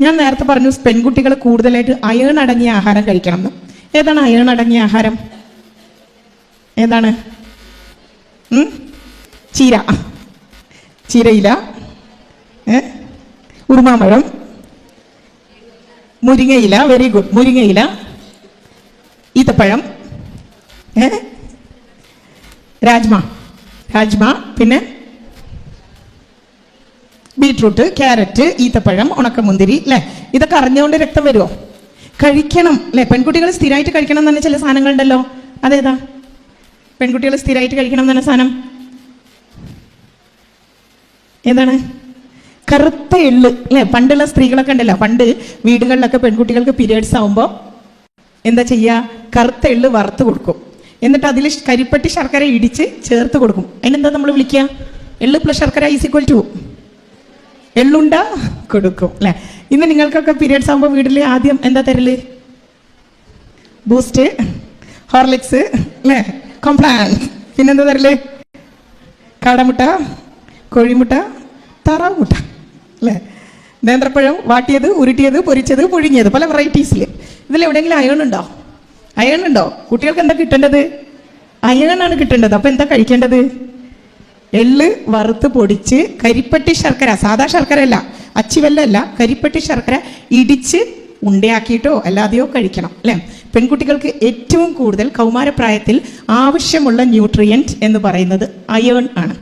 ഞാൻ നേരത്തെ പറഞ്ഞു പെൺകുട്ടികൾ കൂടുതലായിട്ട് അയേൺ അടങ്ങിയ ആഹാരം കഴിക്കണം എന്ന്. ഏതാണ് അയേൺ അടങ്ങിയ ആഹാരം? ഏതാണ്? ചീര, ചീരയില, ഉറുമാമ്പഴം, മുരിങ്ങയില, വെരി ഗുഡ്, മുരിങ്ങയില, ഈത്തപ്പഴം, രാജ്മ, പിന്നെ ബീട്രൂട്ട്, ക്യാരറ്റ്, ഈത്തപ്പഴം, ഉണക്കമുന്തിരി, അല്ലേ? ഇതൊക്കെ അറിഞ്ഞുകൊണ്ട് രക്തം വരുമോ? കഴിക്കണം അല്ലേ? പെൺകുട്ടികൾ സ്ഥിരമായിട്ട് കഴിക്കണം എന്ന് തന്നെ ചില സാധനങ്ങളുണ്ടല്ലോ. അതേതാ? പെൺകുട്ടികൾ സ്ഥിരമായിട്ട് കഴിക്കണം എന്ന് പറഞ്ഞ സാധനം ഏതാണ്? കറുത്ത എള്ള്, അല്ലേ? പണ്ടുള്ള സ്ത്രീകളൊക്കെ ഉണ്ടല്ലോ, പണ്ട് വീടുകളിലൊക്കെ പെൺകുട്ടികൾക്ക് പീരിയഡ്സ് ആവുമ്പോൾ എന്താ ചെയ്യുക? കറുത്ത എള്ള് വറുത്ത് കൊടുക്കും. എന്നിട്ട് അതിൽ കരിപ്പട്ടി ശർക്കര ഇടിച്ച് ചേർത്ത് കൊടുക്കും. അതിനെന്താ നമ്മൾ വിളിക്കുക? എള്ള് പ്ലസ് ശർക്കര = എള്ളുണ്ട കൊടുക്കും, അല്ലേ? ഇന്ന് നിങ്ങൾക്കൊക്കെ പീരിയഡ്സ് ആകുമ്പോൾ വീട്ടിൽ ആദ്യം എന്താ തരല്? ബൂസ്റ്റ്, ഹോർലിക്സ്, അല്ലേ? കോംപ്ലാൻ. പിന്നെന്താ തരല്? കാടമുട്ട, കോഴിമുട്ട, താറാവ് മുട്ട, അല്ലേ? നേന്ത്രപ്പഴം വാട്ടിയത്, ഉരുട്ടിയത്, പൊരിച്ചത്, പുഴുങ്ങിയത്, പല വെറൈറ്റീസിൽ. ഇതിലെവിടെയെങ്കിലും അയൺ ഉണ്ടോ? അയൺ ഉണ്ടോ? കുട്ടികൾക്ക് എന്താ കിട്ടേണ്ടത്? അയണാണ് കിട്ടേണ്ടത്. അപ്പം എന്താ കഴിക്കേണ്ടത്? എള്ള് വറുത്ത് പൊടിച്ച് കരിപ്പട്ടി ശർക്കര, സാധാ ശർക്കര അല്ല, അച്ചിവെല്ലമല്ല, കരിപ്പട്ടി ശർക്കര ഇടിച്ച് ഉണ്ടയാക്കിയിട്ടോ അല്ലാതെയോ കഴിക്കണം, അല്ലേ? പെൺകുട്ടികൾക്ക് ഏറ്റവും കൂടുതൽ കൗമാരപ്രായത്തിൽ ആവശ്യമുള്ള ന്യൂട്രിയൻറ്റ് എന്ന് പറയുന്നത് അയേൺ ആണ്.